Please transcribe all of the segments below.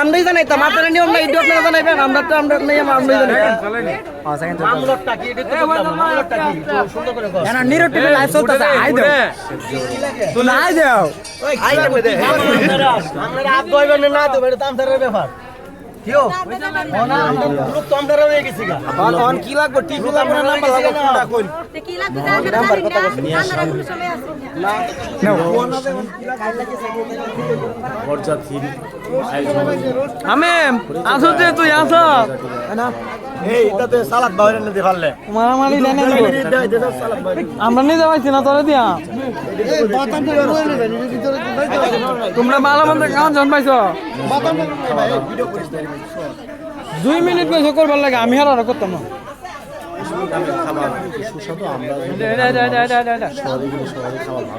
আমরাই জানাইতাম আপনারা নিয়ম না এটা আপনারা জানাইবেন আমরা তো আমরা নেই আমরাই জানাইতাম মামলাটা কি এটা তো মামলাটা কি সুন্দর করে কর না নিরো টিভি লাইভ চলতেছে আই দাও তো না আই দাও আই দে আমরা আপ দইবেন না তো এটা তামসারের ব্যাপার কিও ওনা আমরা গ্রুপ তো আমরা হয়ে গেছি গা অন কি লাগবে টিভি লাগবে না নাম্বার লাগবে কোনটা কই তে কি লাগবে নাম্বার কথা বলছি আমরা কোনো সময় আছে না বর্জা থিরি আমি আসো যে তুই আসো না এই এটাতে সালাদ বাইরে নিতে পারলে মারামারি দেন আমরা নিয়ে যাইছি না তোরে দিয়া এই বাতানটা রয়ে নেবে ভিতরে তোমরা ভালো মন্দ কাম জান পাইছো বাতানটা ভাই ভিডিও করিস 2 মিনিট কইছো করবার লাগে আমি আর করতাম না খাবার সুস্বাদু আমরা সবাই খাবার ভালো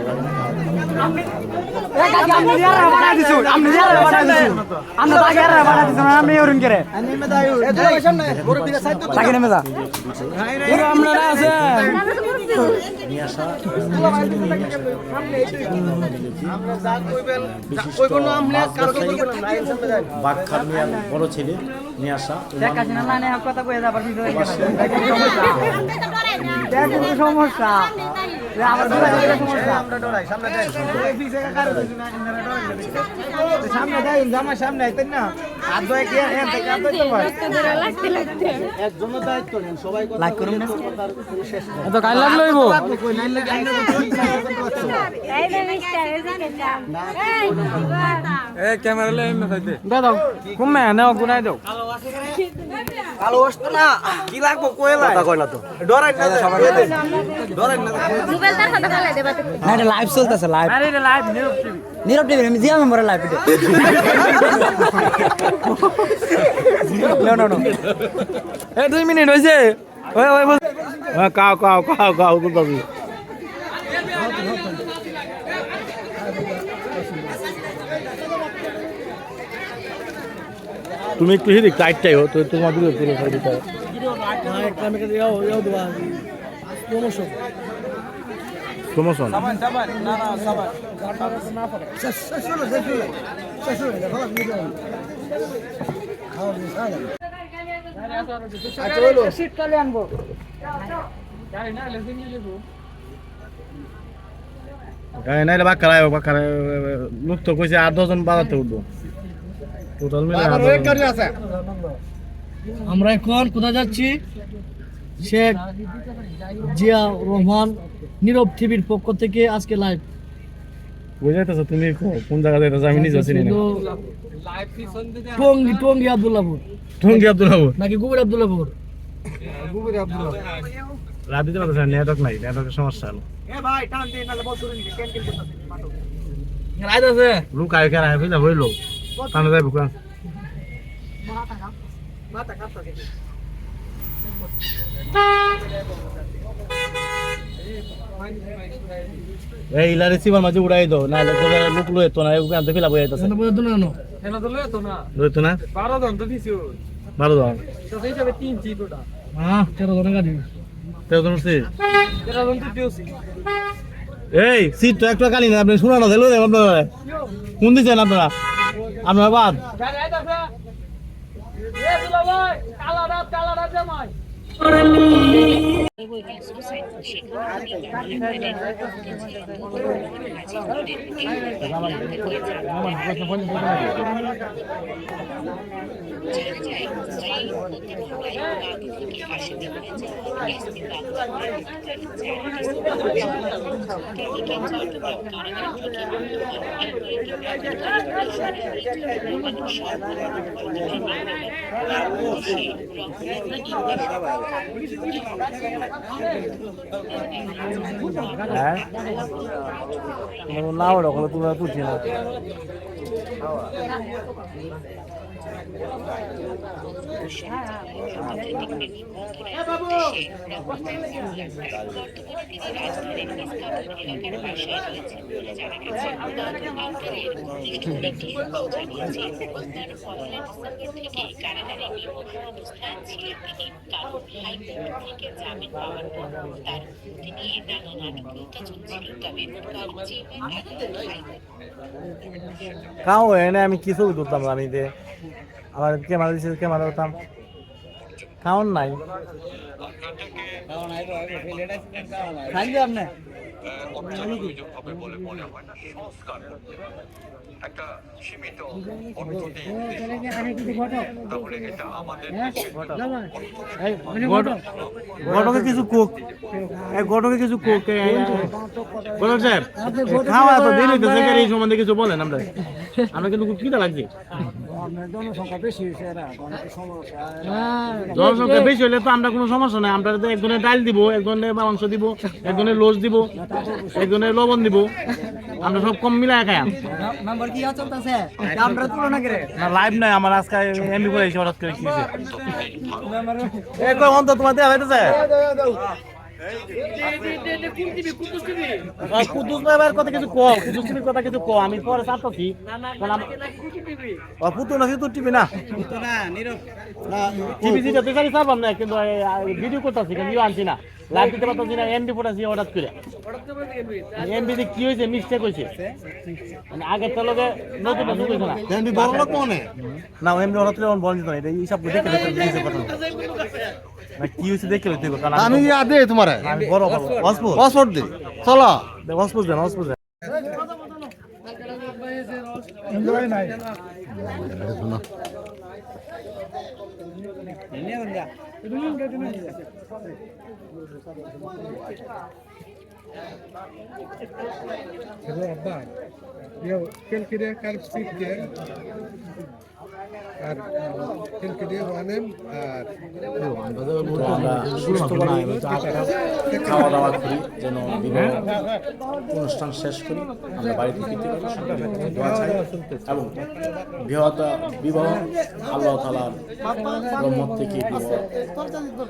বাঘখার মিয়ার বড় ছেলে নিয়ে আসা সমস্যা সামনে দেয় জামা সামনে আইতেন না আর দয় কি একজন দায়িত্ব নেন সবাই লাইক করুন না তো কাল লাগলো ইবো এই ক্যামেরা লে এমে ফাইতে দাও কমে নাও গুনাই দাও কালো আসতো না কি লাগবো কইলা কথা কই না তো ডরাই না সবাই ডরাই না মোবাইল তার কথা ফেলাই দেবা না এটা লাইভ চলতেছে লাইভ আরে এটা লাইভ নীরব টিভি আমি জিয়া মেম্বার লাইভ এটা নো নো নো এই 2 মিনিট হইছে ওই ওই কাও কাও কাও কাও তুমি তুমি একটু হিদিক টাইটটাই হো তো তোমার দিকে পুরো সাইড দিতে প্রমোশন সাবান সাবান না না সাবান না পড়ে আচ্ছা বলো শীতকালে আনবো গাড়ি না লেসিং নিয়ে যাবো গায় নাইলে বাক্কারায় লোক তো কইছে 8-10 জন বাজাতে উঠবো টোটাল মিলে আমরা এখন কোথায় যাচ্ছি শেখ জিয়া রহমান নীরব টিভির পক্ষ থেকে আজকে লাইভ বুঝাইতেছো তুমি কোন জায়গা যাইতেছো আমি নিজে চিনি না টঙ্গি টঙ্গি আব্দুল্লাহপুর টঙ্গি আব্দুল্লাহপুর নাকি গুবর আব্দুল্লাহপুর রাত দিতে পারতেছে না নেটওয়ার্ক নাই নেটওয়ার্কের সমস্যা হলো ভাই টান দিন নালে বল শুরু নিতে ক্যান্সেল করতেছি মাটো রাইদাছে লোক আয় কেন আয় বুঝলা হইলো টানা যাইব কোন মাথা কাটতে দে এই ইলা রিসিভার মাঝে উড়াই দাও নাইলে তো লোক লয়ে তো না ওখান থেকে ফিলা বই যাইতাছে না বুঝতো না এনা তো লয় তো না লইতো না 12 জন তো দিছো 12 জন তো সেই হিসাবে 3 জি তোটা 13 জন গাড়ি 13 জন আছে 13 জন তো দিওছি এই সিট তো একটা কালি না আপনি শোনা না দিলো আপনারা কোন দিছেন আপনারা আপনারা বাদ গাড়ি আইতাছে এ দুলা ভাই কালা রাত জামাই না ওটা কোনো তুমি তুলছি না কাও এনে আমি কি ছবি তুলতাম আমি যে আমার ক্যামেরা দিছে ক্যামেরা করতাম কাউন নাই খাইলে আপনি হবে বলে মনে হয় না সংস্কার একটা সীমিত অর্থ দিয়ে তাহলে এটা আমাদের ঘটকে কিছু কোক ঘটকে কিছু কোক ঘটক সাহেব খাওয়া তো দেরি হইতেছে এই সম্বন্ধে কিছু বলেন আমরা আমরা কিন্তু খুব খিদা লাগছে জনসংখ্যা বেশি হয়েছে জনসংখ্যা বেশি হলে তো আমরা কোনো সমস্যা নাই আমরা তো একজনের ডাল দিব একজনের মাংস দিব একজনের লোজ দিব একজনের লবণ দিব আমরা সব কম মিলাই খাই নাম্বার কি চলতেছে আমরা তুলনা করে না লাইভ নাই আমার আজকে এমবি করে এসে হঠাৎ করে কি হয়েছে এ কই অন্ত তোমার দেয়া হইতেছে কুদ্দুস ভাইয়ের কথা কিছু কও কুদ্দুস টিভির কথা কিছু কও আমি পরে চাচ্ছি পুতু না তুই টিভি না টিভি যেটা বেকারি চাপাম না কিন্তু ভিডিও করতেছি কিন্তু ইউ আনছি না লাইভ দিতে পারতেছি না এমবি ফোটাছি হঠাৎ করে এমবি তে কি হয়েছে মিস্টেক হয়েছে মানে আগের তো লোকে নতুন নতুন হয়েছে না এমবি বড় লোক কোনে না এমবি হঠাৎ করে বল দিত না এটা হিসাব দেখে দেখে দিয়েছে কথা না কি হয়েছে দেখে লইতে হবে কারণ আমি ইয়া দে তোমারে আমি বড় পাসপোর্ট পাসপোর্ট দে চলো পাসপোর্ট দেন পাসপোর্ট দেন আমরা সুস্থভাবে খাওয়া দাওয়া করি যেন বিবাহ অনুষ্ঠান শেষ করি আমরা বাড়িতে ফিরতে পারি সবাই দোয়া চাই এবং বিবাহ আল্লাহ তাআলার রহমত থেকে বিবাহ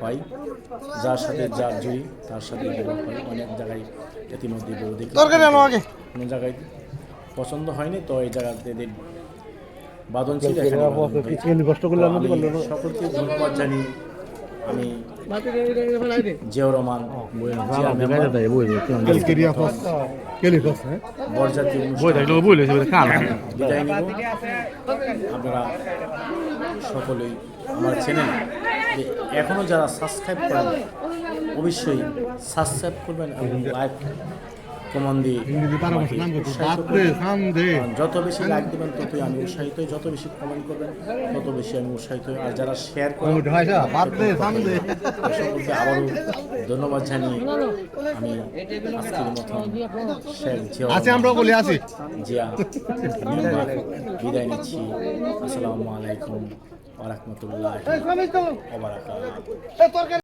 হয় যার সাথে যার জুড়ি তার সাথে বিবাহ হয় অনেক জায়গায় ইতিমধ্যে বউ দেখি কোনো জায়গায় পছন্দ হয়নি তো এই জায়গাতে বাদন ছিল সকলকে ধন্যবাদ জানি আমি জিয়াউর রহমান বরযাত্রী বিদায় নিব আপনারা সকলেই আমার চ্যানেল এখনও যারা সাবস্ক্রাইব করেন অবশ্যই সাবস্ক্রাইব করবেন এবং লাইক কমান দিয়ে যত বেশি লাইক দেবেন ততই আমি উৎসাহিত হই যত বেশি কমেন্ট করবেন তত বেশি আমি উৎসাহিত হই আর যারা শেয়ার করেন সকলকে আবারও ধন্যবাদ জানিয়ে আমি আজকের মতন শেখ জিয়া বিদায় নিচ্ছি আসসালামু আলাইকুম ওয়া রাহমাতুল্লাহি ওয়া বারাকাতুহু।